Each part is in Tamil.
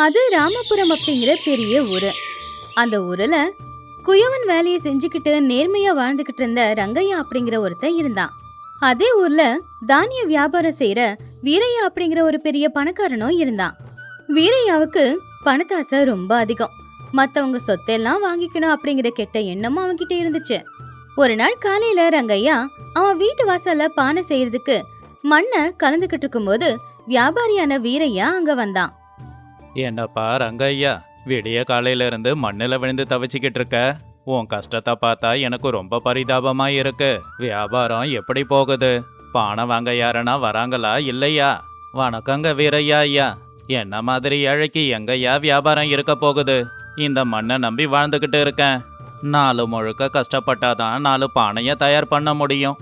அது ராமபுரம் அப்படிங்கிற பெரிய ஊரு. அந்த ஊர்ல குயவன் வேலையை செஞ்சுக்கிட்டு நேர்மையா வாழ்ந்துகிட்டு இருந்த ரங்கையா அப்படிங்கிற ஒருத்தன் இருந்தான். அதே ஊர்ல தானிய வியாபாரம் செய்யற வீரையா அப்படிங்கிற ஒரு பெரிய பணக்காரனும் இருந்தான். வீரையாவுக்கு பணத்தாசை ரொம்ப அதிகம். மத்தவங்க சொத்தெல்லாம் வாங்கிக்கணும் அப்படிங்கிற கெட்ட எண்ணமும் அவன்கிட்ட இருந்துச்சு. ஒரு நாள் காலையில ரங்கையா அவன் வீட்டு வாசல்ல பானை செய்யறதுக்கு மண்ணை கலந்துகிட்டு இருக்கும்போது வியாபாரியான வீரையா அங்க வந்தான். என்னப்பா ரங்கையா, விடிய காலையில இருந்து மண்ணில் விழுந்து தவிச்சிக்கிட்டு இருக்க. உன் கஷ்டத்தை பார்த்தா எனக்கு ரொம்ப பரிதாபமா இருக்கு. வியாபாரம் எப்படி போகுது? பானை வாங்க யாருன்னா வராங்களா இல்லையா? வணக்கங்க வீரையா ஐயா. என்ன மாதிரி ஏழைக்கு எங்கய்யா வியாபாரம் இருக்க போகுது? இந்த மண்ணை நம்பி வாழ்ந்துக்கிட்டு இருக்கேன். நாலு முழுக்க கஷ்டப்பட்டாதான் 4 பானையை தயார் பண்ண முடியும்.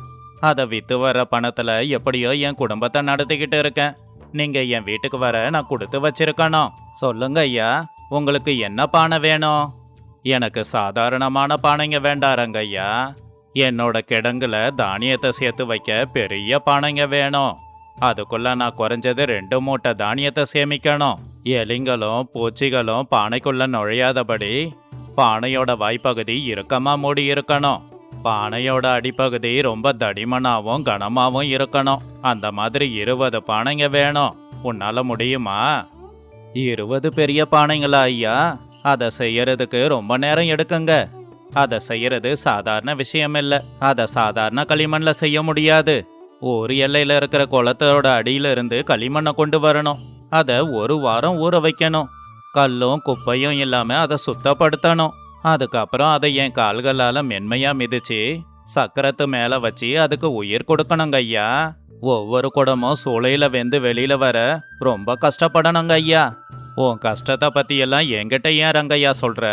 அதை விற்று வர பணத்தில் எப்படியோ என் குடும்பத்தை நடத்திக்கிட்டு இருக்கேன். நீங்கள் என் வீட்டுக்கு வர நான் கொடுத்து வச்சிருக்கணும். சொல்லுங்க ஐயா, உங்களுக்கு என்ன பானை வேணும்? எனக்கு சாதாரணமான பானைங்க வேண்டாரங்க ஐயா. என்னோட கிடங்குல தானியத்தை சேர்த்து வைக்க பெரிய பானைங்க வேணும். அதுக்குள்ள நான் குறைஞ்சது 2 மூட்டை தானியத்தை சேமிக்கணும். எலிங்களும் பூச்சிகளும் பானைக்குள்ள நுழையாதபடி பானையோட வாய்ப்பகுதி இறுக்கமா மூடி இருக்கணும். பானையோட அடிப்பகுதி ரொம்ப தடிமனாவும் கனமாவும் இருக்கணும். அந்த மாதிரி 20 பானைங்க வேணும். உன்னால முடியுமா? 20 பெரிய பானைங்களா ஐயா? அதை செய்யறதுக்கு ரொம்ப நேரம் எடுக்குங்க. அதை செய்யறது சாதாரண விஷயம் இல்லை. அதை சாதாரண களிமண்ல செய்ய முடியாது. ஒரு எல்லையில இருக்கிற குளத்தோட அடியில இருந்து களிமண்ணை கொண்டு வரணும். அதை 1 வாரம் ஊற வைக்கணும். கல்லும் குப்பையும் இல்லாம அதை சுத்தப்படுத்தணும். அதுக்கப்புறம் அதை என் கால்களால மென்மையா மிதிச்சு சக்கரத்து மேல வச்சு அதுக்கு உயிர் கொடுக்கணுங்க ஐயா. ஒவ்வொரு குடமும் சூளையில வெந்து வெளியில வர ரொம்ப கஷ்டப்படணுங்க ஐயா. உன் கஷ்டத்தை பத்தி எல்லாம் என்கிட்ட ஏன் ரங்கையா சொல்ற?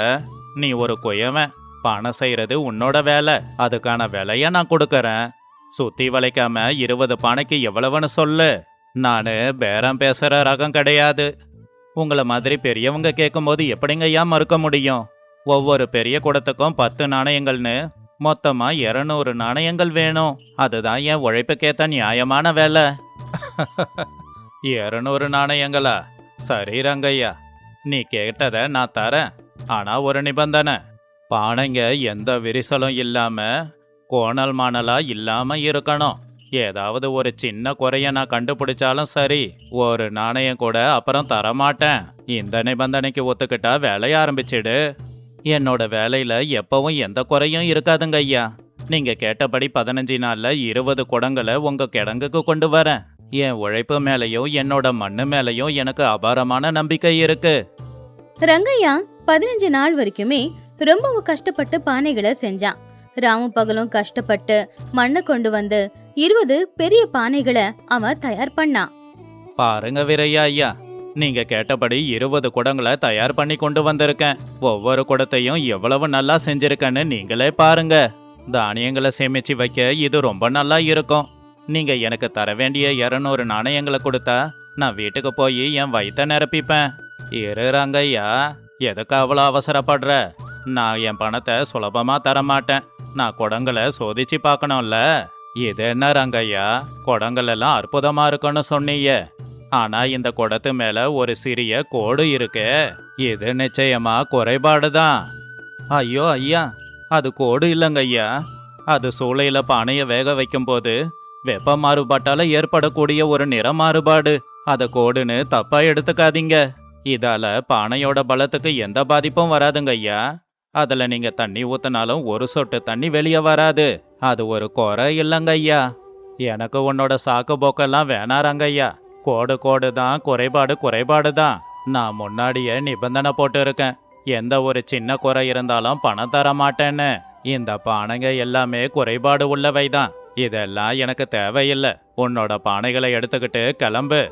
நீ ஒரு குயவன். பணம் செய்யறது உன்னோட வேலை. அதுக்கான விலைய நான் கொடுக்கறேன். சுத்தி வளைக்காம 20 பானைக்கு எவ்வளவுன்னு சொல்லு. நானு பேரம் பேசுற ரகம் கிடையாது. உங்களை மாதிரி பெரியவங்க கேட்கும்போது எப்படிங்க ஐயா மறுக்க முடியும்? ஒவ்வொரு பெரிய குடத்துக்கும் 10 நாணயங்கள்னு மொத்தமா 200 நாணயங்கள் வேணும். அதுதான் என் உழைப்புக்கேத்த நியாயமான வேலை. 200 நாணயங்களா? சரி ரங்கையா, நீ கேட்டதை நான் தரேன். ஆனா ஒரு நிபந்தனை. பானைங்க எந்த விரிசலும் இல்லாம கோணல் மாணலா இல்லாம இருக்கணும். ஏதாவது ஒரு சின்ன குறைய நான் கண்டுபிடிச்சாலும் சரி, ஒரு நாணயம் கூட அப்புறம் தரமாட்டேன். இந்த நிபந்தனைக்கு ஒத்துக்கிட்டா வேலைய ஆரம்பிச்சிடு. என்னோட வேலையில எப்பவும் எந்த குறையும் இருக்காதுங்க ஐயா. நீங்க கேட்டபடி 15 நாள்ல 20 குடங்களை உங்க கிடங்குக்கு கொண்டு வரேன். என் உழைப்பு மேலையும் என்னோட மண்ணு மேலையும் எனக்கு அபாரமான நம்பிக்கை இருக்கு. ரங்கையா 15 நாள் வரைக்குமே ரொம்பவும் கஷ்டப்பட்டு பானைகளை செஞ்சான். ராமும் பகலும் கஷ்டப்பட்டு மண்ணை கொண்டு வந்து 20 பெரிய பானைகளை அவன் தயார் பண்ணான். பாருங்க வீரையா ஐயா, நீங்க கேட்டபடி 20 குடங்களை தயார் பண்ணி கொண்டு வந்திருக்கேன். ஒவ்வொரு குடத்தையும் எவ்வளவு நல்லா செஞ்சிருக்கேன்னு நீங்களே பாருங்க. தானியங்களை சேமிச்சு வைக்க இது ரொம்ப நல்லா இருக்கும். நீங்க எனக்கு தர வேண்டிய 200 நாணயங்களை கொடுத்தா நான் வீட்டுக்கு போய் என் வயிற்ற நிரப்பிப்பேன். இருறாங்க ஐயா, எதுக்கு அவ்வளோ அவசரப்படுற? நான் என் பணத்தை சுலபமா தரமாட்டேன். நான் குடங்களை சோதிச்சு பார்க்கணும்ல. இது என்ன ரங்கையா, குடங்கள் எல்லாம் அற்புதமா இருக்குன்னு சொன்னீங்க. ஆனா இந்த குடத்து மேல ஒரு சிறிய கோடு இருக்கு. இது நிச்சயமா குறைபாடுதான். ஐயோ ஐயா, அது கோடு இல்லைங்க ஐயா. அது சூளையில பானையை வேக வைக்கும் போது வெப்ப மாறுபாட்டால ஏற்படக்கூடிய ஒரு நிற மாறுபாடு. அத கோடுன்னு தப்பா எடுத்துக்காதீங்க. இதால பானையோட பலத்துக்கு எந்த பாதிப்பும் வராதுங்க ஐயா. அதுல நீங்க தண்ணி ஊத்தினாலும் ஒரு சொட்டு தண்ணி வெளியே வராது. அது ஒரு குறை இல்லைங்க ஐயா. எனக்கு உன்னோட சாக்கு போக்கெல்லாம் வேணாராங்க ஐயா. கோடு கோடு தான், குறைபாடு குறைபாடு தான். நான் முன்னாடியே நிபந்தனை போட்டு இருக்கேன். எந்த ஒரு சின்ன குறை இருந்தாலும் பணம் தர மாட்டேன்னு. இந்த பானைங்க எல்லாமே குறைபாடு உள்ளவை தான். இதெல்லாம் எனக்கு தேவையில்லை. உன்னோட பானைகளை எடுத்துக்கிட்டு கிளம்பு.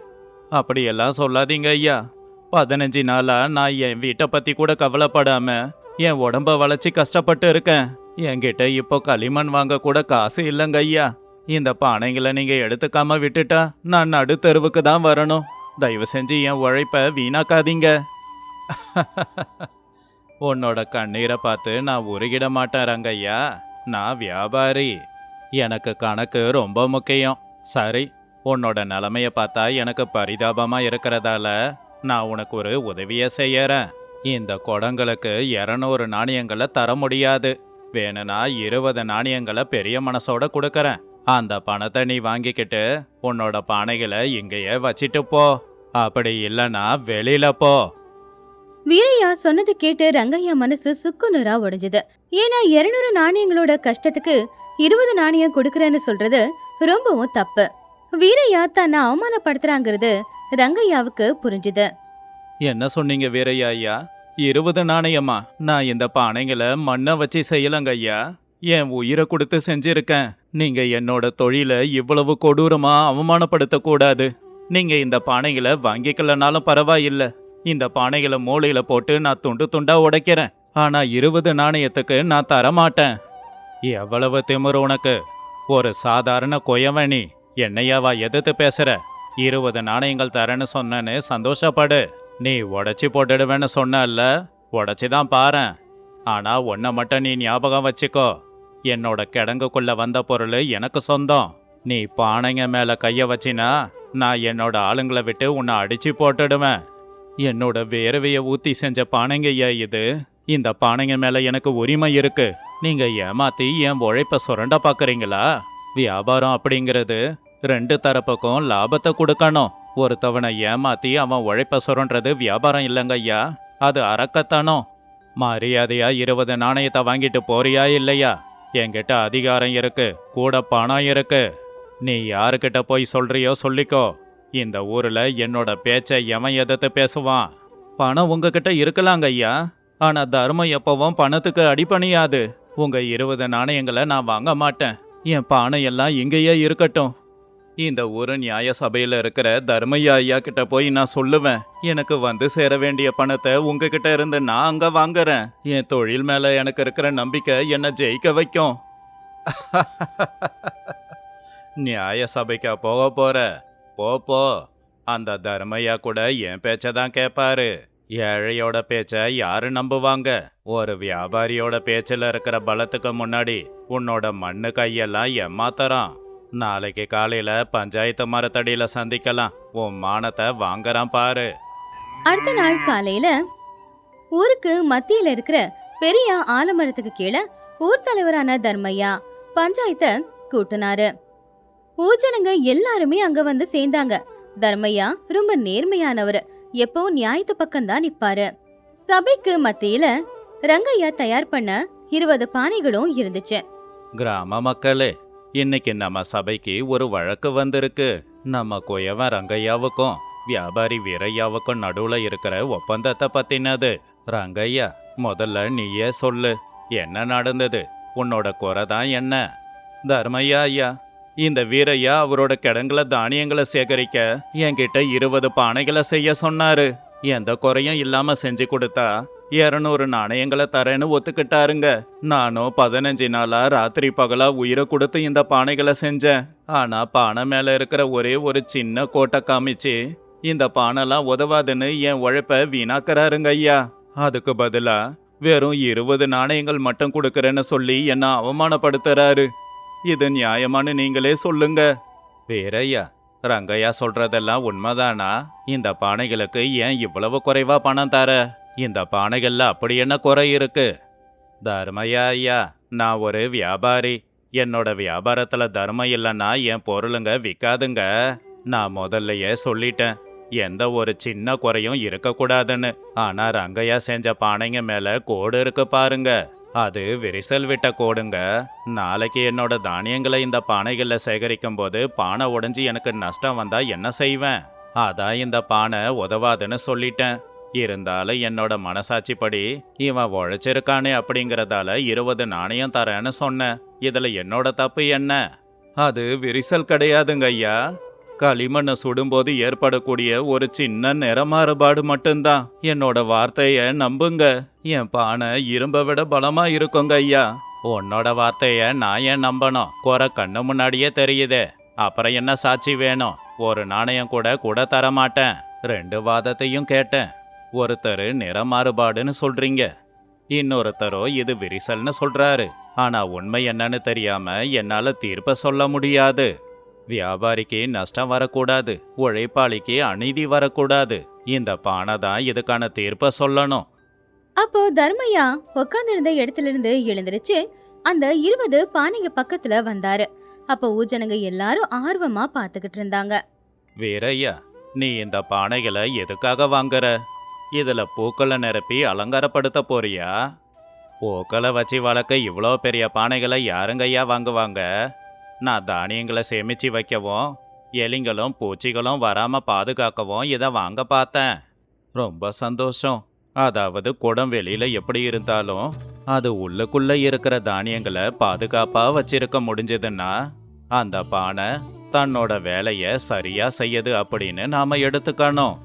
அப்படியெல்லாம் சொல்லாதீங்க ஐயா. 15 நாளா நான் என் வீட்டை பத்தி கூட கவலைப்படாம என் உடம்ப வளைச்சி கஷ்டப்பட்டு இருக்கேன். என்கிட்ட இப்போ களிமண் வாங்க கூட காசு இல்லைங்க ஐயா. இந்த பானைங்களை நீங்க எடுத்துக்காம விட்டுட்டா நான் நடுத்தெருவுக்கு தான் வரணும். தயவு செஞ்சு என் உழைப்ப வீணாக்காதீங்க. உன்னோட கண்ணீரை பார்த்து நான் உருகிட மாட்டேன் ரங்கையா. நான் வியாபாரி. எனக்கு கணக்கு ரொம்ப முக்கியம். சரி, உன்னோட நிலைமைய பார்த்தா எனக்கு பரிதாபமா இருக்கிறதால நான் உனக்கு ஒரு உதவியை செய்யறேன். இந்த குடங்களுக்கு 200 நாணயங்களை தர முடியாது. வேணும்னா 20 நாணயங்களை பெரிய மனசோட கொடுக்கறேன். அந்த பணத்தை நீ வாங்கிக்கிட்டு உன்னோட பானைகளை இங்கேயே வச்சிட்டு போ. அப்படி இல்லைன்னா வெளியில போ. வீரையா சொன்னது கேட்டு ரங்கையா மனசு சுக்குநூறா உடைஞ்சது. ஏன்னா 200 நாணயங்களோட கஷ்டத்துக்கு 20 நாணயம் கொடுக்கறேன்னு சொல்றது ரொம்பவும் தப்பு. வீரையா தன்னை அவமானப்படுத்துறாங்கிறது ரங்கையாவுக்கு புரிஞ்சுது. என்ன சொன்னீங்க வீரையா ஐயா? 20 நாணயமா? நான் இந்த பானைங்களை மண்ணை வச்சு செய்யலங்க ஐயா. என் உயிரை கொடுத்து செஞ்சிருக்கேன். நீங்க என்னோட தொழிலை இவ்வளவு கொடூரமா அவமானப்படுத்த கூடாது. நீங்க இந்த பானைகளை வாங்கிக்கலனாலும் பரவாயில்ல. இந்த பானைகளை மூளையில போட்டு நான் துண்டு துண்டா உடைக்கிறேன். ஆனா 20 நாணயத்துக்கு நான் தரமாட்டேன். எவ்வளவு திமிரு உனக்கு? ஒரு சாதாரண கொயவனி என்னையாவா எதிர்த்து பேசுற? 20 நாணயங்கள் தரேன்னு சொன்னேன்னு சந்தோஷப்படு. நீ உடைச்சி போட்டுடுவேன்னு சொன்னல்ல, உடைச்சிதான் பாரேன். ஆனா உன்னை மட்டும் நீ ஞாபகம் வச்சுக்கோ. என்னோட கிடங்குக்குள்ள வந்த பொருள் எனக்கு சொந்தம். நீ பானைங்க மேல கைய வச்சினா நான் என்னோட ஆளுங்களை விட்டு உன்னை அடிச்சு போட்டுடுவேன். என்னோட வேர்வைய ஊத்தி செஞ்ச பானைங்கய்யா இது. இந்த பானைங்க மேல எனக்கு உரிமை இருக்கு. நீங்க ஏமாத்தி என் உழைப்ப சுரண்ட பாக்குறீங்களா? வியாபாரம் அப்படிங்கிறது 2 தரப்புக்கும் லாபத்தை கொடுக்கணும். ஒருத்தவனை ஏமாத்தி அவன் உழைப்ப சுரண்டது வியாபாரம் இல்லைங்க ஐயா, அது அரக்கத்தனம். மரியாதையா 20 நாணயத்தை வாங்கிட்டு போறியா இல்லையா? என்கிட்ட அதிகாரம் இருக்கு, கூட பணம் இருக்கு. நீ யாருக்கிட்ட போய் சொல்றியோ சொல்லிக்கோ. இந்த ஊர்ல என்னோட பேச்சை எவன் எதிர்த்து பேசுவான்? பணம் உங்ககிட்ட இருக்கலாங்க ஐயா, ஆனா தர்மம் எப்பவும் பணத்துக்கு அடிபணியாது. உங்க 20 நாணயங்களை நான் வாங்க மாட்டேன். என் பானையெல்லாம் இங்கேயே இருக்கட்டும். இந்த ஊரு நியாய சபையில இருக்கிற தர்மையா ஐயா கிட்ட போய் நான் சொல்லுவேன், எனக்கு வந்து சேர வேண்டிய பணத்தை உங்ககிட்ட இருந்து நான் அங்க வாங்குறேன். என் தொழில் மேல எனக்கு இருக்கிற நம்பிக்கை என்னை ஜெயிக்க வைக்கும். நியாய சபைக்கா போக போற? போ. அந்த தர்மையா கூட என் பேச்சதான் கேட்பாரு. ஏழையோட பேச்ச யாரு நம்புவாங்க? ஒரு வியாபாரியோட பேச்சில் இருக்கிற பலத்துக்கு முன்னாடி உன்னோட மண்ணு கையெல்லாம் ஏமாத்தறான். நாளைக்கு காலையில பஞ்சாயத்து மரத்தடியில சந்திக்கலாம். உன் மானத்தை வாங்கறான் பாரு. அடுத்த நாள் காலையில ஊருக்கு மத்தியில இருக்கிற பெரிய ஆலமரத்துக்கு கீழே ஊர் தலைவரான தர்மையா பஞ்சாயத்தை கூட்டினாரு. ஊஜனங்க எல்லாருமே அங்க வந்து சேர்ந்தாங்க. தர்மையா ரொம்ப நேர்மையானவர், எப்பவும் நியாயத்து பக்கம்தான் நிப்பாரு. சபைக்கு மத்தியில ரங்கையா தயார் பண்ண 20 பானைகளும் இருந்துச்சு. கிராம மக்களே, இன்னைக்கு நம்ம சபைக்கு ஒரு வழக்கு வந்திருக்கு. நம்ம குயவன் ரங்கையாவுக்கும் வியாபாரி வீரையாவுக்கும் நடுவுல இருக்கிற ஒப்பந்தத்தை பத்தினது. ரங்கையா, முதல்ல நீயே சொல்லு, என்ன நடந்தது? உன்னோட குறை தான் என்ன? தர்மையா ஐயா, இந்த வீரையா அவரோட கிடங்குல தானியங்களை சேகரிக்க என்கிட்ட 20 பானைகளை செய்ய சொன்னாரு. எந்த குறையும் இல்லாம செஞ்சு கொடுத்தா 200 நாணயங்களை தரேன்னு ஒத்துக்கிட்டாருங்க. நானும் 15 நாளா ராத்திரி பகலா உயிரை கொடுத்து இந்த பானைகளை செஞ்சேன். ஆனா பானை மேல இருக்கிற ஒரே ஒரு சின்ன கோட்டை காமிச்சு இந்த பானைலாம் உதவாதுன்னு என் உழைப்ப வீணாக்குறாருங்க ஐயா. அதுக்கு பதிலா வெறும் 20 நாணயங்கள் மட்டும் கொடுக்கறேன்னு சொல்லி என்ன அவமானப்படுத்துறாரு. இது நியாயமானு நீங்களே சொல்லுங்க. வீரையா, ரங்கையா சொல்றதெல்லாம் உண்மைதானா? இந்த பானைகளுக்கு ஏன் இவ்வளவு குறைவா பணம் தர? இந்த பானைகள்ல அப்படி என்ன குறை இருக்கு? தர்மையா ஐயா, நான் ஒரு வியாபாரி. என்னோட வியாபாரத்துல தர்மம் இல்லைன்னா என் பொருளுங்க விற்காதுங்க. நான் முதல்லயே சொல்லிட்டேன், எந்த ஒரு சின்ன குறையும் இருக்கக்கூடாதுன்னு. ஆனா ரங்கையா செஞ்ச பானைங்க மேல கோடு இருக்கு பாருங்க, அது விரிசல் விட்ட கோடுங்க. நாளைக்கு என்னோட தானியங்களை இந்த பானைகள்ல சேகரிக்கும் போது பானை உடைஞ்சு எனக்கு நஷ்டம் வந்தா என்ன செய்வேன்? அதான் இந்த பானை உதவாதுன்னு சொல்லிட்டேன். இருந்தாலும் என்னோட மனசாட்சிப்படி இவன் உழைச்சிருக்கானே அப்படிங்கறதால 20 நாணயம் தரேன்னு சொன்னேன். இதுல என்னோட தப்பு என்ன? அது விரிசல் கிடையாதுங்க ஐயா, களிமண்ணை சுடும்போது ஏற்படக்கூடிய ஒரு சின்ன நிற மாறுபாடு மட்டும்தான். என்னோட வார்த்தைய நம்புங்க, என் பானை இரும்பை விட பலமா இருக்குங்க ஐயா. உன்னோட வார்த்தைய நான் ஏன் நம்பணும்? குறை கண்ணு முன்னாடியே தெரியுதே, அப்புறம் என்ன சாட்சி வேணும்? ஒரு நாணயம் கூட தர மாட்டேன். 2 வாதத்தையும் கேட்டேன். ஒருத்தர் நிற மாறுபாடுன்னு சொல்றீங்க, இன்னொருத்தரோ இது விரிசல்னு சொல்றாரு. ஆனா உண்மை என்னன்னு தெரியாம என்னால தீர்ப்ப சொல்ல முடியாது. வியாபாரிக்கு நஷ்டம் வரக்கூடாது, உழைப்பாளிக்கு அநீதி வரக்கூடாது. இந்த பானை தான் இதுக்கான தீர்ப்பை சொல்லணும். அப்போ தர்மையா உட்கார்ந்திருந்த இடத்துல இருந்து எழுந்திருச்சு அந்த 20 பானைங்க பக்கத்துல வந்தாரு. அப்போ ஊஜனங்க எல்லாரும் ஆர்வமா பாத்துக்கிட்டு இருந்தாங்க. வீரையா, நீ இந்த பானைகளை எதுக்காக வாங்குற? இதுல பூக்களை நிரப்பி அலங்காரப்படுத்த போறியா? பூக்களை வச்சு வளர்க்க இவ்வளோ பெரிய பானைகளை யாருங்கய்யா வாங்குவாங்க? நான் தானியங்களை சேமிச்சு வைக்கவும் எலிங்களும் பூச்சிகளும் வராம பாதுகாக்கவும் இதை வாங்க பார்த்தேன். ரொம்ப சந்தோஷம். அதாவது குடம் வெளியில எப்படி இருந்தாலும் அது உள்ளுக்குள்ள இருக்கிற தானியங்களை பாதுகாப்பா வச்சிருக்க முடிஞ்சதுன்னா அந்த பானை தன்னோட வேலைய சரியா செய்யுது அப்படின்னு நாம எடுத்துக்கணும்.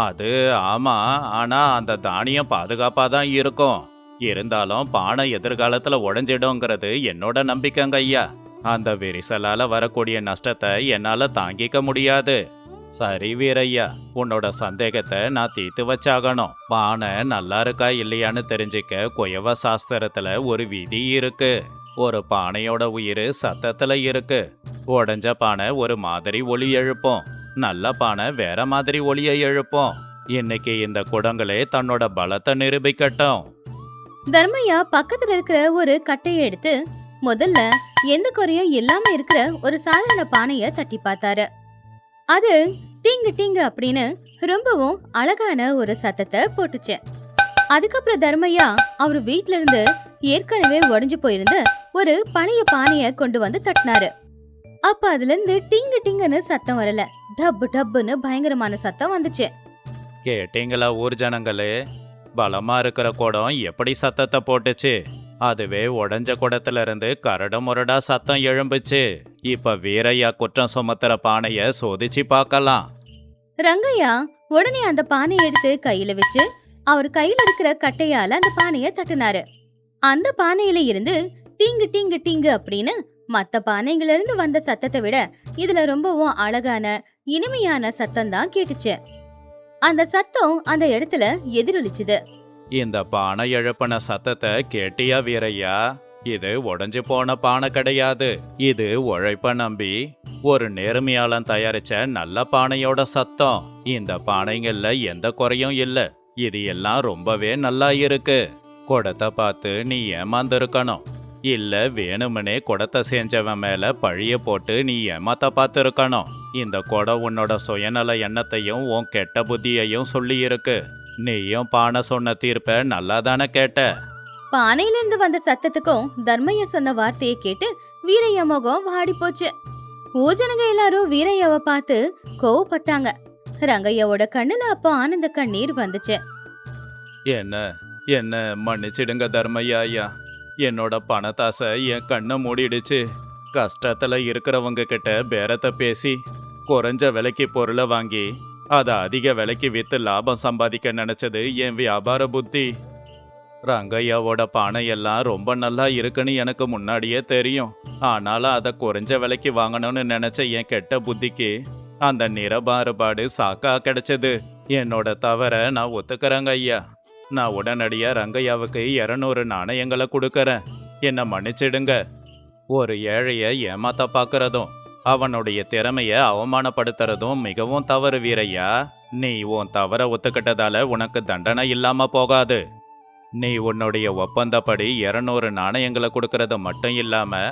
அது ஆமா, ஆனா அந்த தானியம் பாதுகாப்பா தான் இருக்கும். இருந்தாலும் பானை எதிர்காலத்துல உடைஞ்சிடுங்கிறது என்னோட நம்பிக்கைங்க ஐயா. அந்த விரிசலால வரக்கூடிய நஷ்டத்தை என்னால தாங்கிக்க முடியாது. சரி வீரையா, உன்னோட சந்தேகத்தை நான் தீர்த்து வச்சாகணும். பானை நல்லா இருக்கா இல்லையான்னு தெரிஞ்சுக்க குயவ சாஸ்திரத்துல ஒரு விதி இருக்கு. ஒரு பானையோட உயிர் சத்தத்துல இருக்கு. உடைஞ்ச பானை ஒரு மாதிரி ஒலி எழுப்பும், நல்ல பானை வேற மாதிரி ஒலியை எழுப்பும். இன்னைக்கு இந்த குடங்களே தன்னோட பலத்தை நிரூபிக்கட்டும். தர்மையா பக்கத்துல இருக்கிற ஒரு கட்டையை எடுத்து முதல்ல எந்த குறையும் இல்லாம இருக்கிற ஒரு சாதாரண பானைய தட்டி பார்த்தாரு. அது டிங்கு டிங்கு அப்படின்னு ரொம்பவும் அழகான ஒரு சத்தத்தை போட்டுச்சு. அதுக்கப்புறம் தர்மையா அவர் வீட்ல இருந்து ஏற்கனவே உடைஞ்சு போயிருந்த ஒரு பழைய பானைய கொண்டு வந்து தட்டினாரு. அப்ப அதுல இருந்து டிங்கு டிங்குன்னு சத்தம் வரல, டப்பு டப்புன்னு பயங்கரமான சத்தம் வந்துச்சு. கேட்டீங்களா ஊர் ஜனங்களே? பலமா இருக்கிற குடம் எப்படி சத்தத்தை போட்டுச்சு? அதுவே உடைஞ்ச குடத்துல இருந்து கரடு முரடா சத்தம் எழும்புச்சு. இப்ப வீரையா குற்றம் சுமத்துற பானைய சோதிச்சு பார்க்கலாம். ரங்கையா உடனே அந்த பானையை எடுத்து கையில வச்சு அவர் கையில இருக்கிற கட்டையால அந்த பானைய தட்டினாரு. அந்த பானையில இருந்து டிங்கு டிங்கு டிங்கு அப்படின்னு மத்த பானைகள்ல இருந்து வந்த சத்தத்தை விட இதுல ரொம்பவும் அழகான இனிமையான சத்தம் தான் கேட்டுச்சு. அந்த சத்தம் அந்த இடத்துல எதிரொலிச்சுது. இந்த பானை எழுப்பின சத்தத்தை கேட்டியா வீரையா? இது உடைஞ்சு போன பானை கிடையாது. இது உழைப்ப நம்பி ஒரு நேர்மையாளன் தயாரிச்ச நல்ல பானையோட சத்தம். இந்த பானைங்கள்ல எந்த குறையும் இல்ல. இது எல்லாம் ரொம்பவே நல்லா இருக்கு. குடத்தை பார்த்து நீ ஏமாந்துருக்கணும். இல்ல வேணுமனே குடத்தை செஞ்சவன் மேல பழிய போட்டு நீ ஏமாத்த பார்த்துருக்கணும். இந்த குடம் உன்னோட சுயநல எண்ணத்தையும் உன் கெட்ட புத்தியையும் சொல்லி இருக்கு. நீயும் பானை சொன்ன தீர்ப்ப நல்லா தானே கேட்ட? பானையில இருந்து வந்த சத்தத்துக்கும் தர்மையா சொன்ன வார்த்தையை கேட்டு வீரையா முகம் வாடி போச்சு. ஊஜனங்க எல்லாரும் வீரையாவை பார்த்து கோவப்பட்டாங்க. ரங்கையாவோட கண்ணுல அப்ப ஆனந்த கண்ணீர் வந்துச்சு. என்ன என்ன மன்னிச்சிடுங்க தர்மையா ஐயா. என்னோட பணத்தாசை என் கண்ணை மூடிடுச்சு. கஷ்டத்துல இருக்கிறவங்க கிட்ட பேரத்தை பேசி குறைஞ்ச விலைக்கு பொருளை வாங்கி அதை அதிக விலைக்கு வித்து லாபம் சம்பாதிக்க நினைச்சது என் வியாபார புத்தி. ரங்கையாவோட பானையெல்லாம் ரொம்ப நல்லா இருக்குன்னு எனக்கு முன்னாடியே தெரியும். ஆனாலும் அதை குறைஞ்ச விலைக்கு வாங்கணும்னு நினைச்ச என் கெட்ட புத்திக்கு அந்த நிறபாறுபாடு சாக்கா கிடைச்சது. என்னோட தவற நான் ஒத்துக்கிறேங்க ஐயா. நான் உடனடியா ரங்கையாவுக்கு 200 நாணயங்களை கொடுக்கறேன். என்னை மன்னிச்சிடுங்க. ஒரு ஏழைய ஏமாத்த பார்க்கறதும் அவனுடைய திறமைய அவமானப்படுத்துறதும் மிகவும் தவறு வீரையா. நீ உன் தவற ஒத்துக்கிட்டதால உனக்கு தண்டனை இல்லாம போகாது. நீ உன்னுடைய ஒப்பந்தப்படி 200 நாணயங்களை கொடுக்கறது மட்டும் இல்லாம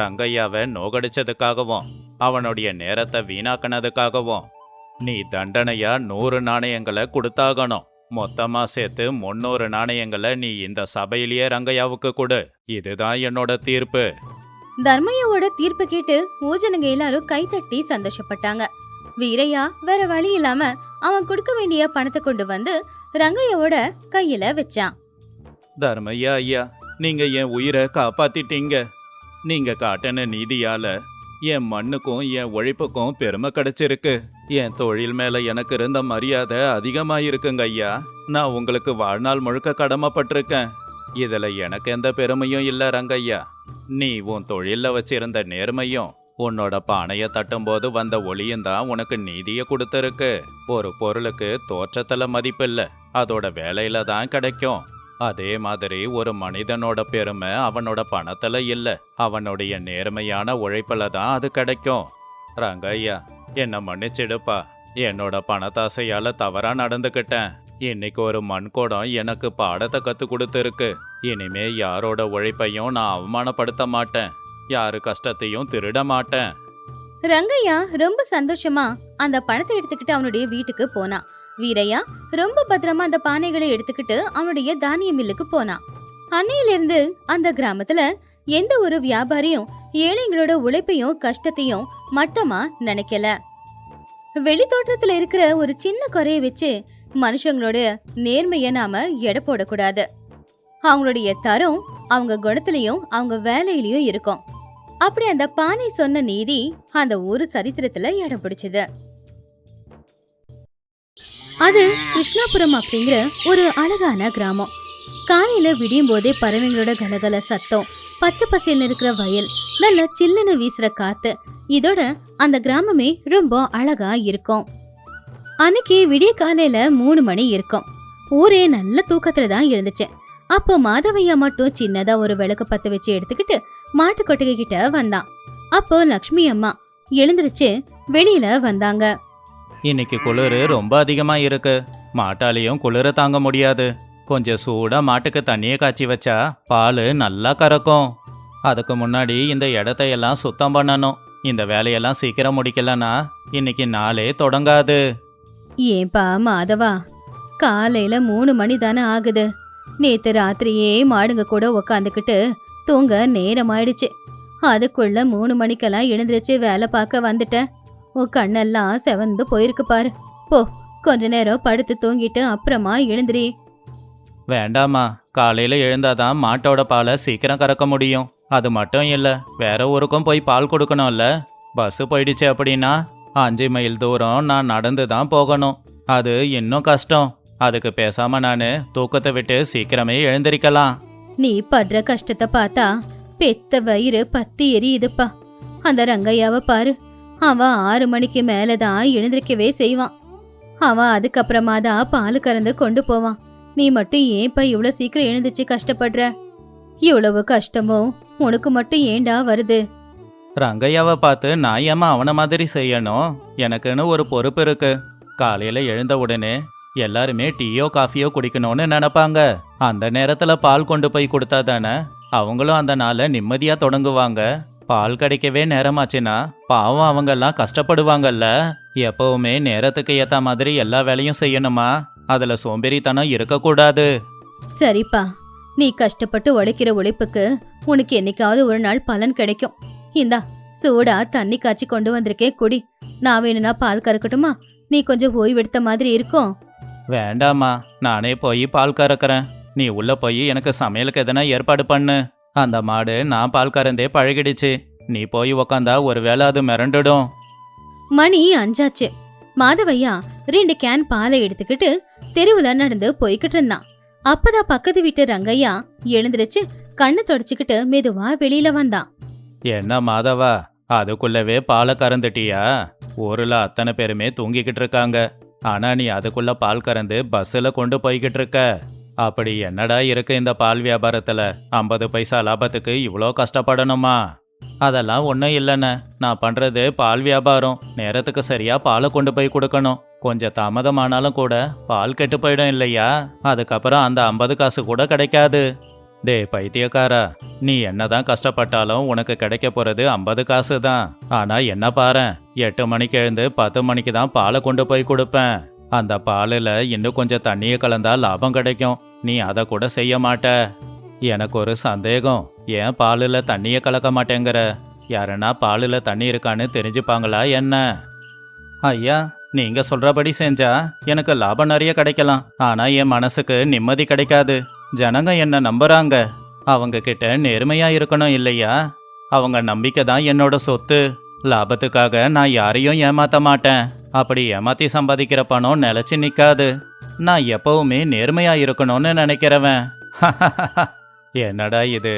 ரங்கையாவை நோகடிச்சதுக்காகவும் அவனுடைய நேரத்தை வீணாக்கினதுக்காகவும் நீ தண்டனையா 100 நாணயங்களை கொடுத்தாகணும். மொத்தமா சேர்த்து 300 நாணயங்களை நீ இந்த சபையிலேயே ரங்கையாவுக்கு கொடு. இதுதான் என்னோட தீர்ப்பு. தர்மையாவோட தீர்ப்பு கேட்டு ஊஜனங்க எல்லாரும் கைத்தட்டி சந்தோஷப்பட்டாங்க. வீரையா வேற வழி இல்லாம அவன் கொடுக்க வேண்டிய பணத்தை கொண்டு வந்து ரங்கையாவோட கையில வச்சான். தர்மையா ஐயா, நீங்க என் உயிரை காப்பாத்திட்டீங்க. நீங்க காட்டின நீதியால என் மண்ணுக்கும் என் உழைப்புக்கும் பெருமை கிடைச்சிருக்கு. என் தொழில் மேல எனக்கு இருந்த மரியாதை அதிகமாயிருக்குங்க ஐயா. நான் உங்களுக்கு வாழ்நாள் முழுக்க கடமைப்பட்டிருக்கேன். இதுல எனக்கு எந்த பெருமையும் இல்ல ரங்கையா. நீ உன் தொழில வச்சிருந்த நேர்மையும் உன்னோட பானைய தட்டும்போது வந்த ஒளியும் தான் உனக்கு நீதியை கொடுத்துருக்கு. ஒரு பொருளுக்கு தோற்றத்துல மதிப்பில்ல, அதோட வேலையில தான் கிடைக்கும். அதே மாதிரி ஒரு மனிதனோட பெருமை அவனோட பணத்துல இல்ல, அவனுடைய நேர்மையான உழைப்புல தான் அது கிடைக்கும். ரங்கையா, என்ன மன்னிச்சிடுப்பா. என்னோட பணத்தாசையால தவறா நடந்துக்கிட்டேன். இன்னைக்கு ஒரு மண்குடம் எனக்கு பாடத்தை கத்து கொடுத்துருக்கு. இனிமே யாரோட உழைப்பையும் நான் அவமானப்படுத்த மாட்டேன், யாரு கஷ்டத்தையும் திருட மாட்டேன். ரங்கையா ரொம்ப சந்தோஷமா அந்த பணத்தை எடுத்துக்கிட்டு அவனுடைய வீட்டுக்கு போனான். வீரையா ரொம்ப பத்திரமா அந்த பானைகளை எடுத்துக்கிட்டு அவனுடைய தானிய மில்லுக்கு போனான். அன்னையிலிருந்து அந்த கிராமத்துல எந்த ஒரு வியாபாரியும் ஏழைங்களோட உழைப்பையும் கஷ்டத்தையும் மட்டமா நினைக்கல. வெளித்தோற்றத்துல இருக்கிற ஒரு சின்ன குறைய வச்சு மனுஷங்களோட நேர்மைய நாம எடை போடக்கூடாது. அவங்களுடைய தரம் அவங்க குணத்திலையும் அவங்க வேலையிலயும் இருக்கும். அப்படி அந்த பானை சொன்ன நீதி அந்த ஊரு சரித்திரத்துல இடம் பிடிச்சது. அது கிருஷ்ணாபுரம் அப்படிங்கிற ஒரு அழகான கிராமம். காலையில விடியும் போதே பறவைங்களோட கலகல சத்தம், பச்சை பசேல்னு இருக்கிற வயல், நல்ல சில்லுன்னு வீசுற காத்து, இதோட அந்த கிராமமே ரொம்ப அழகா இருக்கும். அன்னைக்கு விடிய காலையில 3 மணி இருக்கும். ஊரே நல்ல தூக்கத்துல தான் இருந்துச்சு. அப்போ மாதவையா மட்டும் சின்னதா ஒரு விளக்கு பத்த வச்சு எடுத்துக்கிட்டு மாட்டு கொட்டகை கிட்ட வந்தான். அப்போ லக்ஷ்மி அம்மா எழுந்திருச்சு வெளியில வந்தாங்க. இன்னைக்கு குளிர் ரொம்ப அதிகமா இருக்கு. மாட்டாலையும் குளிர தாங்க முடியாது. கொஞ்சம் சூடா மாட்டுக்கு தண்ணியை காய்ச்சி வச்சா பால் நல்லா கறக்கும். அதுக்கு முன்னாடி இந்த இடத்தையெல்லாம் சுத்தம் பண்ணணும். இந்த வேலையெல்லாம் சீக்கிரம் முடிக்கலன்னா இன்னைக்கு நாளே தொடங்காது. ஏன்பா மாதவா, காலையில 3 மணி தானே ஆகுது. நேத்து ராத்திரியே மாடுங்க கூட உக்காந்துக்கிட்டு தூங்க நேரம் ஆயிடுச்சு. அதுக்குள்ள 3 மணிக்கெல்லாம் எழுந்திருச்சு வேலை பார்க்க வந்துட்ட. உன் கண்ணெல்லாம் செவந்து போயிருக்கு பாரு. போ, கொஞ்ச நேரம் படுத்து தூங்கிட்டு அப்புறமா எழுந்திரி. வேண்டாமா, காலையில எழுந்தாதான் மாட்டோட பாலை சீக்கிரம் கறக்க முடியும். அது மட்டும் இல்ல, வேற ஊருக்கும் போய் பால் கொடுக்கணும்ல. பஸ் போயிடுச்சு அப்படின்னா 5 மைல் தூரம் நான் நடந்து தான் போகணும். அது இன்னும் கஷ்டம். அதுக்கு பேசாம நானு தூக்கத்தை விட்டு சீக்கிரமே எழுந்திருக்கலாம். நீ படுற கஷ்டத்தை பார்த்தா பெத்த வயிறு பத்தி எரியுதுப்பா. அந்த ரங்கையாவை பாரு, அவன் 6 மணிக்கு மேலதான் எழுந்திருக்கவே செய்வான். அவன் அதுக்கப்புறமா தான் பால் கறந்து கொண்டு போவான். நீ மட்டும் ஏன்பா இவ்வளவு சீக்கிரம் எழுந்துச்சு கஷ்டப்படுற? இவ்வளவு கஷ்டமும் உனக்கு மட்டும் ஏண்டா வருது? ரங்கையாவை பார்த்து நான் ஏமா அவனை மாதிரி செய்யணும்? எனக்குன்னு ஒரு பொறுப்பு இருக்கு. காலையில எழுந்த உடனே எல்லாருமே டீயோ காஃபியோ குடிக்கணும்னு நினைப்பாங்க. அந்த நேரத்துல பால் கொண்டு போய் கொடுத்தா தானே அவங்களும் அந்த நாளை நிம்மதியா தொடங்குவாங்க. பால் கிடைக்கவே நேரமாச்சுன்னா பாவம் அவங்கெல்லாம் கஷ்டப்படுவாங்கல்ல. எப்பவுமே நேரத்துக்கு ஏத்த மாதிரி எல்லா வேலையும் செய்யணுமா? அதுல சோம்பேறித்தனம் இருக்கக்கூடாது. சரிப்பா, நீ கஷ்டப்பட்டு உழைக்கிற உழைப்புக்கு உனக்கு என்னைக்காவது ஒரு நாள் பலன் கிடைக்கும். இந்தா சூடா தண்ணி காய்ச்சி கொண்டு வந்திருக்கே, குடி. நான் வேணும்னா பால் கறக்கட்டுமா? நீ கொஞ்சம் ஓய்வெடுத்த மாதிரி இருக்கும். வேண்டாமா, நானே போய் பால் கறக்கிறேன். நீ உள்ள போய் எனக்கு சமையலுக்கு எதனா ஏற்பாடு பண்ணு. அந்த மாடு நான் பால் கறந்தே பழகிடுச்சு. நீ போய் உக்காந்தா ஒருவேளை அது மிரண்டுடும். மணி 5 மாதவையா 2 கேன் பாலை எடுத்துக்கிட்டு தெருவுல நடந்து போய்கிட்டு இருந்தான். அப்பதான் பக்கத்து வீட்டு ரங்கையா எழுந்திருச்சு கண்ணு தொடச்சுக்கிட்டு மெதுவா வெளியில வந்தான். என்ன மாதவா, அதுக்குள்ளவே பாலை கறந்துட்டியா? ஊர்ல அத்தனை பேருமே தூங்கிக்கிட்டு இருக்காங்க. ஆனா நீ அதுக்குள்ள பால் கறந்து பஸ்ஸில் கொண்டு போய்கிட்டு இருக்க. அப்படி என்னடா இருக்கு இந்த பால் வியாபாரத்துல? 50 பைசா லாபத்துக்கு இவ்வளோ கஷ்டப்படணுமா? அதெல்லாம் ஒன்றும் இல்லைண்ணே. நான் பண்றது பால் வியாபாரம். நேரத்துக்கு சரியா பாலை கொண்டு போய் கொடுக்கணும். கொஞ்சம் தாமதமானாலும் கூட பால் கெட்டு போயிடும் இல்லையா? அதுக்கப்புறம் அந்த 50 காசு கூட கிடைக்காது. டே பைத்தியக்காரா, நீ என்னதான் கஷ்டப்பட்டாலும் உனக்கு கிடைக்க போறது 50 காசு தான். ஆனா என்ன பாரேன், 8 மணிக்கு எழுந்து 10 மணிக்கு தான் பாலை கொண்டு போய் கொடுப்பேன். அந்த பாலில் இன்னும் கொஞ்சம் தண்ணியை கலந்தா லாபம் கிடைக்கும். நீ அதை கூட செய்ய மாட்ட. எனக்கு ஒரு சந்தேகம், ஏன் பாலில் தண்ணியை கலக்க மாட்டேங்கிற? யாருன்னா பாலில் தண்ணி இருக்கான்னு தெரிஞ்சுப்பாங்களா என்ன? ஐயா, நீங்க சொல்றபடி செஞ்சா எனக்கு லாபம் நிறைய கிடைக்கலாம். ஆனா என் மனசுக்கு நிம்மதி கிடைக்காது. ஜனங்க என்ன நம்புறாங்க. அவங்க கிட்ட நேர்மையா இருக்கணும் இல்லையா? அவங்க நம்பிக்கை தான் என்னோட சொத்து. லாபத்துக்காக நான் யாரையும் ஏமாத்த மாட்டேன். அப்படி ஏமாத்தி சம்பாதிக்கிற பணம் நிலைச்சு நிக்காது. நான் எப்பவுமே நேர்மையா இருக்கணும்னு நினைக்கிறவன். என்னடா இது,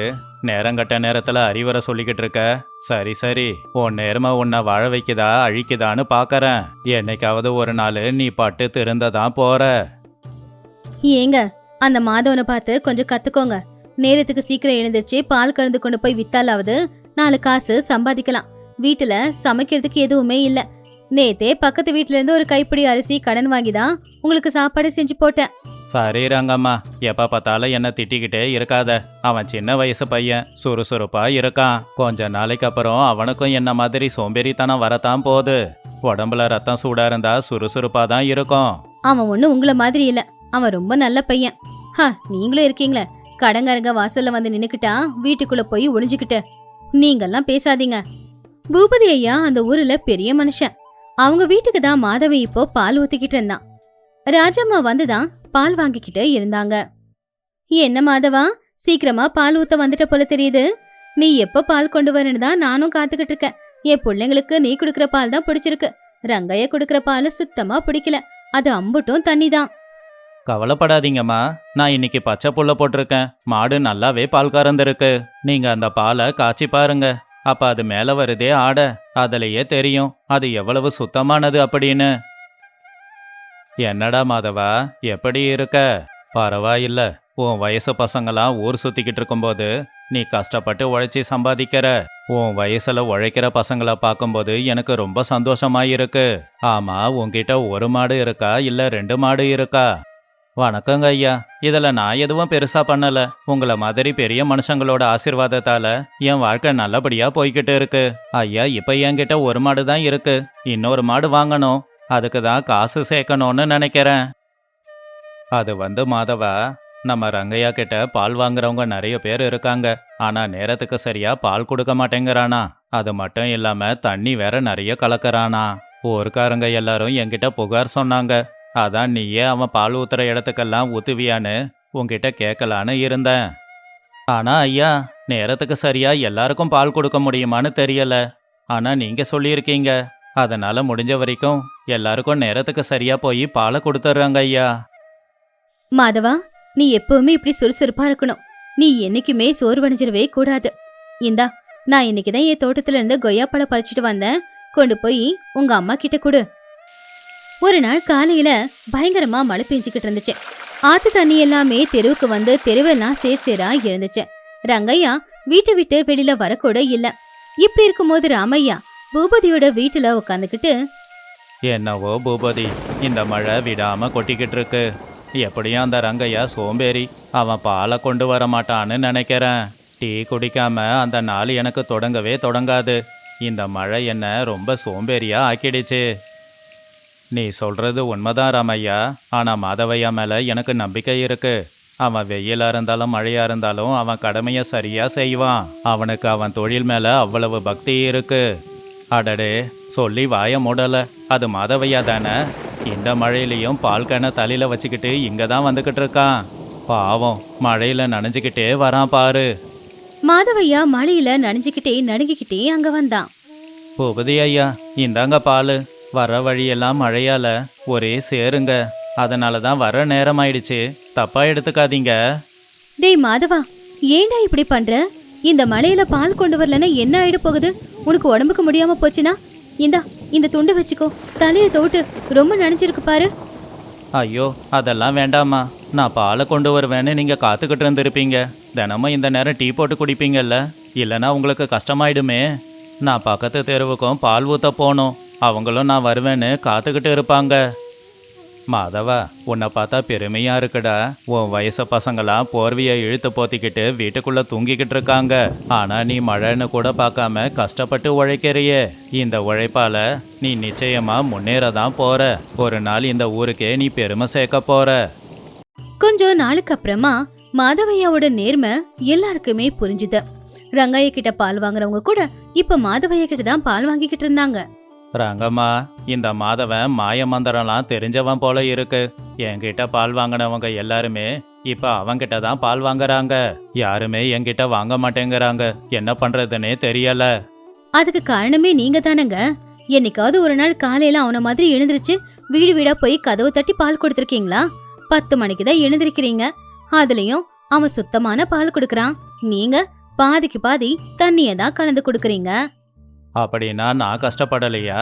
நேரங்கட்ட நேரத்துல அறிவுரை சொல்லிக்கிட்டு இருக்க? சரி சரி, உன் நேர்மை உன்னை வாழ வைக்குதா அழிக்குதான்னு பாக்கறேன். என்னைக்காவது ஒரு நாள் நீ பட்டு திருந்ததான் போற. ஏங்க, அந்த மாதவனை பார்த்து கொஞ்சம் கத்துக்கோங்க. நேரத்துக்கு சீக்கிரம் எழுந்திருச்சு பால் கறந்து கொண்டு போய் வித்தாலாவது 4 காசு சம்பாதிக்கலாம். வீட்டுல சமைக்கிறதுக்கு எதுவுமே இல்ல. நேத்தே பக்கத்து வீட்ல இருந்து ஒரு கைப்பிடி அரிசி கடன் வாங்கிதான் உங்களுக்கு சாப்பாடு செஞ்சு போட்டேன். சரி ரங்கம்மா, எப்ப பார்த்தாலும் என்ன திட்டிக்கிட்டே இருக்காத. அவன் சின்ன வயசு பையன், சுறுசுறுப்பா இருக்கான். கொஞ்ச நாளைக்கு அப்புறம் அவனுக்கும் என்ன மாதிரி சோம்பேறித்தனம் வரத்தான் போகுது. உடம்புல ரத்தம் சூடா இருந்தா சுறுசுறுப்பா தான் இருக்கும். அவன் ஒண்ணு உங்கள மாதிரி இல்ல, அவன் ரொம்ப நல்ல பையன். நீங்களும் இருக்கீங்களே, கடங்காரங்க வாசல்ல வந்து நின்னுக்கிட்டா வீட்டுக்குள்ள போய் ஒளிஞ்சுக்கிட்டு. நீங்கெல்லாம் பேசாதீங்க. பூபதி ஐயா அந்த ஊர்ல பெரிய மனுஷன். அவங்க வீட்டுக்கு தான் மாதவி இப்போ பால் ஊத்திக்கிட்டு இருந்தான். ராஜம்மா வந்துதான் பால் வாங்கிக்கிட்டு இருந்தாங்க. என்ன மாதவா, சீக்கிரமா பால் ஊத்த வந்துட்ட போல தெரியுது. நீ எப்ப பால் கொண்டு வரேன்னு தான் நானும் காத்துக்கிட்டு இருக்கேன். என் பிள்ளைங்களுக்கு நீ குடுக்கற பால் தான் பிடிச்சிருக்கு. ரங்கைய குடுக்கற பால் சுத்தமா பிடிக்கல. அது அம்புட்டும் தண்ணி தான். கவலைப்படாதீங்கம்மா, நான் இன்னைக்கு பச்சை புல்ல போட்டிருக்கேன். மாடு நல்லாவே பால் கறந்துருக்கு. நீங்க அந்த பாலை காய்ச்சி பாருங்க. அப்ப அது மேல வருதே ஆடை, அதுலயே தெரியும் அது எவ்வளவு சுத்தமானது அப்படின்னு. என்னடா மாதவா, எப்படி இருக்க? பரவாயில்ல. உன் வயசு பசங்களாம் ஊர் சுத்திக்கிட்டு இருக்கும்போது நீ கஷ்டப்பட்டு உழைச்சி சம்பாதிக்கிற. உன் வயசுல உழைக்கிற பசங்களை பார்க்கும்போது எனக்கு ரொம்ப சந்தோஷமா இருக்கு. ஆமா, உன்கிட்ட ஒரு மாடு இருக்கா இல்ல 2 மாடு இருக்கா? வணக்கங்க ஐயா. இதுல நான் எதுவும் பெருசா பண்ணல. உங்கள மாதிரி பெரிய மனுஷங்களோட ஆசீர்வாதத்தால என் வாழ்க்கை நல்லபடியா போய்கிட்டு இருக்கு. ஐயா, இப்ப என்கிட்ட ஒரு மாடு தான் இருக்கு. இன்னொரு மாடு வாங்கணும். அதுக்கு தான் காசு சேர்க்கணும்னு நினைக்கிறேன். அது மாதவா, நம்ம ரங்கையா கிட்ட பால் வாங்குறவங்க நிறைய பேர் இருக்காங்க. ஆனா நேரத்துக்கு சரியா பால் கொடுக்க மாட்டேங்கிறானா. அது மட்டும் இல்லாம தண்ணி வேற நிறைய கலக்கறானா. ஊர்க்காரங்க எல்லாரும் என்கிட்ட புகார் சொன்னாங்க. அதான் நீயே அவன் பால் ஊத்துற இடத்துக்கெல்லாம் ஊத்துவியான்னு உன்கிட்ட கேட்கலான்னு இருந்தேன். ஆனா ஐயா, நேரத்துக்கு சரியா எல்லாருக்கும் பால் கொடுக்க முடியுமான்னு தெரியல. ஆனா நீங்க சொல்லியிருக்கீங்க. அதனால முடிஞ்ச வரைக்கும் எல்லாருக்கும் நேரத்துக்கு சரியா போய் பாலை கொடுத்துட்றாங்க ஐயா. மாதவா, நீ எப்பவுமே இப்படி சுறுசுறுப்பா இருக்கணும். நீ என்னைக்குமே சோர்வடைஞ்சிடவே கூடாது. இந்தா, நான் இன்னைக்குதான் என் தோட்டத்துல இருந்து கொய்யாப்பழம் பறிச்சுட்டு வந்தேன். கொண்டு போய் உங்க அம்மா கிட்ட கொடு. ஒரு நாள் காலையில பயங்கரமா மழை பெஞ்சுக்கிட்டு இருந்துச்சு. ஆத்து தண்ணி எல்லாமே தெருவுக்கு வந்து தெருவெல்லாம் சேரா இருந்துச்சு. ரங்கையா வீட்டை விட்டு வெளியில வரக்கூட இல்ல. இப்படி இருக்கும்போது ராமையா பூபதியோட வீட்டுல உட்காந்துக்கிட்டு, என்னவோ பூபதி, இந்த மழை விடாம கொட்டிக்கிட்டு இருக்கு. எப்படியும் அந்த ரங்கையா சோம்பேறி. அவன் பாலை கொண்டு வர மாட்டான்னு நினைக்கிறேன். டீ குடிக்காம அந்த நாள் எனக்கு தொடங்கவே தொடங்காது. இந்த மழை என்ன ரொம்ப சோம்பேறியா ஆக்கிடுச்சு. நீ சொல்றது உண்மைதான் ராமையா. ஆனா மாதவையா மேல எனக்கு நம்பிக்கை இருக்கு. அவன் வெயிலா இருந்தாலும் மழையா இருந்தாலும் அவன் கடமையை சரியா செய்வான். அவனுக்கு அவன் தொழில் மேல அவ்வளவு பக்தி இருக்கு. அடடே, சொல்லி வாய மூடல. அது மாதவையா தானே? இந்த மழையிலையும் பால் கேனை தலையில வச்சுக்கிட்டு இங்க தான் வந்துகிட்டு இருக்கான். பாவம், மழையில நனைஞ்சுக்கிட்டே வரான் பாரு. மாதவையா மழையில நனைஞ்சுக்கிட்டே நடுங்கிக்கிட்டே அங்க வந்தான். பூபதி ஐயா, இந்தாங்க பால். வர வழியெல்லாம் மழையால ஒரே சேருங்க. அதனால தான் வர நேரம் ஆயிடுச்சு. தப்பா எடுத்துக்காதீங்க. டேய் மாதவா, ஏன்டா இப்படி பண்ற? இந்த மழையில பால் கொண்டு வரலன்னா என்ன ஆயிட போகுது? உனக்கு உடம்புக்கு முடியாம போச்சுன்னா இந்தா, இந்த துண்டு வச்சுக்கோ. தலைய தோட்டு ரொம்ப நனைஞ்சிருக்கு பாரு. ஐயோ, அதெல்லாம் வேண்டாமா. நான் பாலை கொண்டு வருவேன்னு நீங்க காத்துக்கிட்டு இருந்திருப்பீங்க. தினமும் இந்த நேரம் டீ போட்டு குடிப்பீங்கல்ல. இல்லைன்னா உங்களுக்கு கஷ்டமாயிடுமே. நான் பக்கத்து தெருவுக்கும் பால் ஊத்த போகணும். அவங்களும் நான் வருவேன்னு காத்துக்கிட்டு இருப்பாங்க. மாதவா, உன்னை பார்த்தா பெருமையா இருக்குடா. உன் வயசு பசங்களாம் போர்வையை இழுத்து போத்திக்கிட்டு வீட்டுக்குள்ள தூங்கிக்கிட்டு இருக்காங்க. ஆனா நீ மழைன்னு கூட பார்க்காம கஷ்டப்பட்டு உழைக்கிறியே. இந்த உழைப்பால நீ நிச்சயமா முன்னேறதான் போற. ஒரு நாள் இந்த ஊருக்கே நீ பெருமை சேர்க்க போற. கொஞ்சம் நாளுக்கு அப்புறமா மாதவையாவோட நேர்மை எல்லாருக்குமே புரிஞ்சுது. ரங்கைய கிட்ட பால் வாங்குறவங்க கூட இப்ப மாதவையா கிட்ட தான் பால் வாங்கிக்கிட்டு இருந்தாங்க. ரங்கம்மா, இந்த மாதவன் மாய மந்திரம்லாம் தெரிஞ்சவன் போல இருக்கு. என்கிட்ட பால் வாங்கினவங்க எல்லாருமே இப்ப அவன்கிட்ட தான் பால் வாங்குறாங்க. யாருமே என்கிட்ட வாங்க மாட்டேங்கிறாங்க. என்ன பண்றதுன்னே தெரியல. அதுக்கு காரணமே நீங்க தானங்க. என்னைக்காவது ஒரு நாள் காலையில அவன மாதிரி எழுந்திருச்சு வீடு வீடா போய் கதவு தட்டி பால் கொடுத்திருக்கீங்களா? 10 மணிக்கு தான் எழுந்திருக்கிறீங்க. அதுலயும் அவன் சுத்தமான பால் கொடுக்கறான். நீங்க பாதிக்கு பாதி தண்ணியை தான் கலந்து கொடுக்கறீங்க. அப்படின்னா நான் கஷ்டப்படலையா?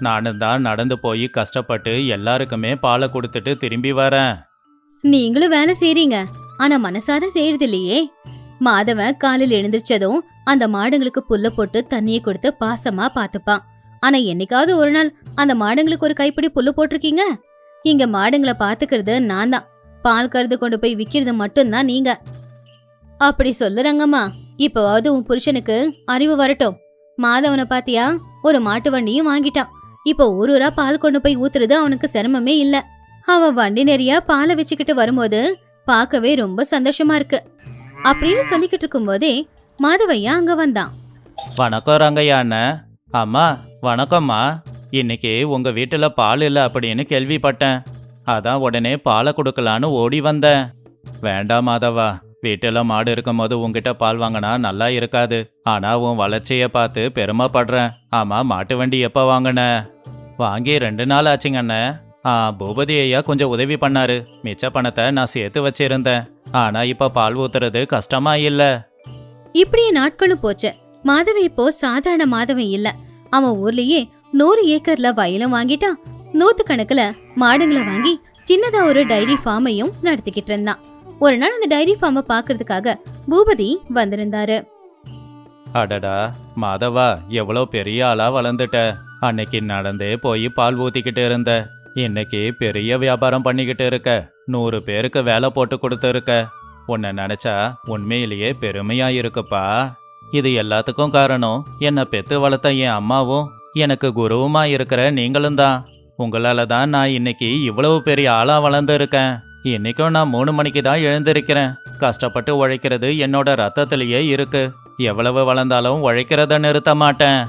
நானும் தான் நடந்து போய் கஷ்டப்பட்டு எல்லாருக்குமே பாலை கொடுத்துட்டு திரும்பி வரேன். நீங்களும் வேலை செய்றீங்க, ஆனா மனசார செய்யறது இல்லையே. மாதவன் காலையில் எழுந்திரிச்சதும் அந்த மாடுங்களுக்கு புல்ல போட்டு தண்ணியை கொடுத்து பாசமா பாத்துப்பான். ஆனா என்னைக்காவது ஒரு நாள் அந்த மாடுங்களுக்கு ஒரு கைப்பிடி புல்லு போட்டிருக்கீங்க? இங்க மாடுங்களை பாத்துக்கிறது நான் தான், பால் கறந்து கொண்டு போய் விக்கிறது மட்டும்தான் நீங்க. அப்படி சொல்லு ரங்கம்மா. இப்பவாவது உன் புருஷனுக்கு அறிவு வரட்டும். மாதவனை பாத்தியா, ஒரு மாட்டு வண்டியும் வாங்கிட்டான். இப்ப ஊரா பால் கொண்டு போய் ஊத்துறது அவனுக்கு சிரமமே இல்ல. அவன் வண்டி நிறைய பாலை வச்சுக்கிட்டு வரும்போது பார்க்கவே ரொம்ப சந்தோஷமா இருக்கு அப்படின்னு சொல்லிக்கிட்டு இருக்கும் போதே மாதவையா அங்க வந்தான். வணக்கம் ரங்கையா அண்ணன். அம்மா வணக்கம்மா. இன்னைக்கு உங்க வீட்டுல பால் இல்லை அப்படின்னு கேள்விப்பட்டேன். அதான் உடனே பாலை கொடுக்கலான்னு ஓடி வந்தேன். வேண்டாம் மாதவா, வீட்டுல மாடு இருக்கும் போது உங்ககிட்ட பால் வாங்கினா நல்லா இருக்காது. ஆனா உன் வளர்ச்சியை பார்த்து பெருமைப்படுறேன். ஆமா, மாட்டு வண்டி எப்ப வாங்கின? வாங்கி 2 நாள் ஆச்சுங்க அண்ணன். பூபதி ஐயா கொஞ்சம் உதவி பண்ணாரு. மிச்ச பணத்தை நான் சேர்த்து வச்சிருந்தேன். ஆனா இப்ப பால் ஊத்துறது கஷ்டமா இல்ல. இப்படியே நாட்களும் போச்சு. மாதவி இப்போ சாதாரண மாதவன் இல்ல. அவன் ஊர்லயே 100 ஏக்கர்ல வயலும் வாங்கிட்டான். 100 கணக்குல மாடுங்களை வாங்கி சின்னதா ஒரு டைரி ஃபார்மையும் நடத்திக்கிட்டு இருந்தான். ஒரு நாள் அந்த டைரி ஃபார்மை பாக்குறதுக்காக பூபதி வந்திருந்தாரு. அடடா மாதவா, எவ்வளோ பெரிய ஆளா வளர்ந்துட்ட. அன்னைக்கு நடந்தே போய் பால் ஊத்திக்கிட்டு இருந்த. இன்னைக்கு பெரிய வியாபாரம் பண்ணிக்கிட்டு இருக்க. 100 பேருக்கு வேலை போட்டு கொடுத்துருக்க. உன்னை நினைச்சா உண்மையிலேயே பெருமையா இருக்குப்பா. இது எல்லாத்துக்கும் காரணம் என்னை பெத்து வளர்த்த என் அம்மாவும் எனக்கு குருவுமா இருக்கிற நீங்களும் தான். உங்களால தான் நான் இன்னைக்கு இவ்வளவு பெரிய ஆளா வளர்ந்து இருக்கேன். இன்னைக்கும் நான் 3 மணிக்கு தான் எழுந்திருக்கிறேன். கஷ்டப்பட்டு உழைக்கிறது என்னோட ரத்தத்திலேயே இருக்கு. எவ்வளவு வளர்ந்தாலும் உழைக்கிறத நிறுத்த மாட்டேன்.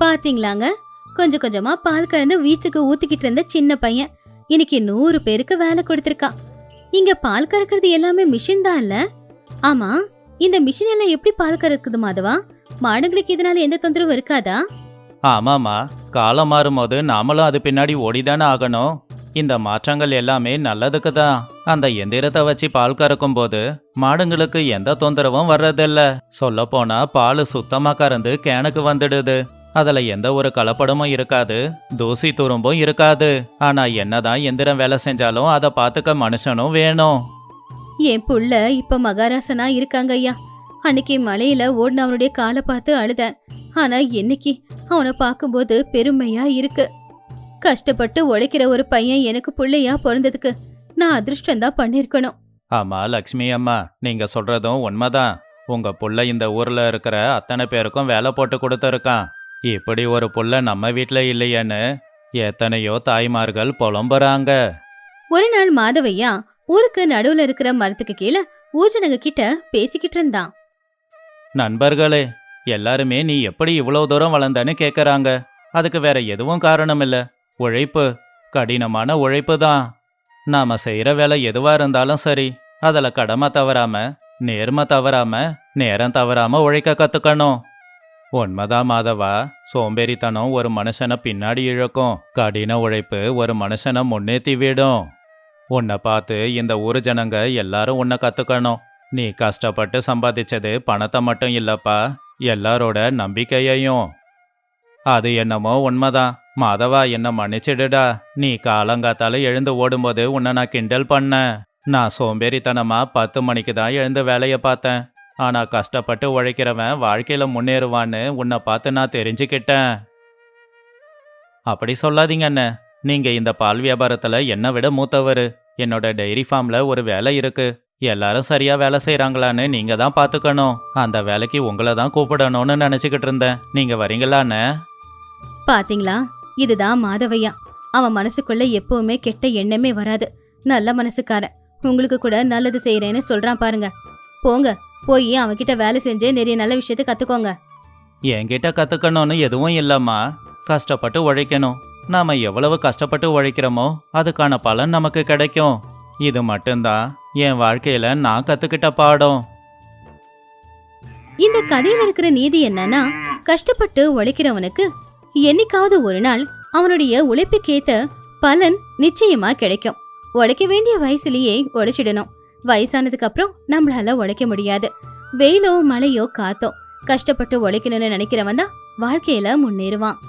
பாத்தீங்களாங்க, கொஞ்சம் கொஞ்சமா பால் கறந்து வீட்டுக்கு ஊத்திக்கிட்டு இருந்த சின்ன பையன் இன்னைக்கு 100 பேருக்கு வேலை கொடுத்திருக்கான். இங்க பால் கறக்கிறது எல்லாமே மிஷின் தான் இல்ல? ஆமா, இந்த மிஷின் எல்லாம் எப்படி பால் கறக்குது மாதவா? மாடுங்களுக்கு இதனால எந்த தொந்தரவும் இருக்காதா? ஆமாமா, காலம் மாறும்போது நாமளும் அது பின்னாடி ஓடிதானே ஆகணும். இந்த மாற்றங்கள் எல்லாமே நல்லதுக்கு தான். அந்த எந்திரத்தை வச்சு பால் கறக்கும் போது மாடுங்களுக்கு எந்த தொந்தரவும் வர்றதில்ல. சொல்ல போனா பால் சுத்தமா கறந்து கேனுக்கு வந்துடுது. அதுல எந்த ஒரு கலப்படமும் இருக்காது, தூசி துரும்பும் இருக்காது. ஆனா என்னதான் எந்திரம் வேலை செஞ்சாலும் அதை பார்த்துக்க மனுஷனும் வேணும். என் புள்ள இப்ப மகாராசனா இருக்காங்க ஐயா. அன்னைக்கு மலையில ஓடின அவனுடைய காலை பார்த்து அழுதேன். ஆனா இன்னைக்கு அவனை பார்க்கும்போது பெருமையா இருக்கு. கஷ்டப்பட்டு உழைக்கிற ஒரு பையன் எனக்கு புள்ளையா பிறந்ததுக்கு நான் அதிர்ஷ்டம்தான் பண்ணிருக்கணும். ஆமா லக்ஷ்மி அம்மா, நீங்க சொல்றதும் உண்மைதான். உங்க புள்ள இந்த ஊர்ல இருக்கிற அத்தனை பேருக்கும் வேலை போட்டு கொடுத்துருக்கான். இப்படி ஒரு புள்ள நம்ம வீட்ல இல்லையேன்னு எத்தனையோ தாய்மார்கள் புலம்புறாங்க. ஒரு நாள் மாதவையா ஊருக்கு நடுவுல இருக்கிற மரத்துக்கு கீழே ஊஜனங்க கிட்ட பேசிக்கிட்டு இருந்தான். நண்பர்களே எல்லாருமே நீ எப்படி இவ்வளவு தூரம் வளர்ந்தன்னு கேட்கறாங்க. அதுக்கு வேற எதுவும் காரணம் இல்ல. உழைப்பு, கடினமான உழைப்பு தான். நாம செய்யற வேலை எதுவா இருந்தாலும் சரி, அதுல கடமை தவறாம, நேர்மை தவறாம, நேரம் தவறாம உழைக்க கத்துக்கணும். உண்மைதான் மாதவா, சோம்பேறித்தனம் ஒரு மனுஷனை பின்னாடி இழுக்கும். கடின உழைப்பு ஒரு மனுஷனை முன்னேற்றி விடும். உன்னை பார்த்து இந்த ஊர் ஜனங்க எல்லாரும் உன்னை கத்துக்கணும். நீ கஷ்டப்பட்டு சம்பாதிச்சது பணத்தை மட்டும் இல்லப்பா, எல்லாரோட நம்பிக்கையையும். அது என்னமோ உண்மைதான். மாதவா, என்ன மன்னிச்சிடுடா. நீ காலங்காத்தால எழுந்து ஓடும்போது உன்னை நான் கிண்டல் பண்ணேன். நான் சோம்பேறித்தனமா 10 மணிக்கு தான் எழுந்து வேலையை பார்த்தேன். ஆனா கஷ்டப்பட்டு உழைக்கிறவன் வாழ்க்கையில முன்னேறுவான்னு உன்னை பார்த்து நான் தெரிஞ்சுக்கிட்டேன். அப்படி சொல்லாதீங்க அண்ணன். நீங்க இந்த பால் வியாபாரத்துல என்னை விட மூத்தவர். என்னோட டைரி ஃபார்ம்ல ஒரு வேலை இருக்கு. எல்லாரும் சரியா வேலை செய்யறாங்களான்னு நீங்க தான் பாத்துக்கணும். அந்த வேலைக்கு உங்களை தான் கூப்பிடணும்னு நினைச்சுக்கிட்டு இருந்தேன். நீங்க வரீங்களான்னு? பாத்தீங்களா, இதுதான் மாதவையா. அவன் மனசுக்குள்ள எப்பவுமே கெட்ட எண்ணமே வராது. நல்ல மனசுக்காரன். உங்களுக்கு கூட நல்லது செய்யறேன்னு சொல்றான் பாருங்க. போங்க, போய் அவன்கிட்ட வேலை செஞ்சு நிறைய நல்ல விஷயத்த கத்துக்கோங்க. என்கிட்ட கத்துக்கணும்னு எதுவும் இல்லம்மா. கஷ்டப்பட்டு உழைக்கணும். நாம எவ்வளவு கஷ்டப்பட்டு உழைக்கிறோமோ அதுக்கான பலன் நமக்கு கிடைக்கும். இது மட்டும்தான் என் வாழ்க்கையில நான் கத்துக்கிட்ட பாடம். இந்த கதையில இருக்கிற நீதி என்னன்னா, கஷ்டப்பட்டு உழைக்கிறவனுக்கு என்னைக்காவது ஒரு நாள் அவனுடைய உழைப்புக்கேத்த பலன் நிச்சயமா கிடைக்கும். உழைக்க வேண்டிய வயசுலயே உழைச்சிடணும். வயசானதுக்கு அப்புறம் நம்மளால உழைக்க முடியாது. வெயிலோ மழையோ காத்தோ கஷ்டப்பட்டு உழைக்கணும்னு நினைக்கிறவன் தான் வாழ்க்கையில முன்னேறுவான்.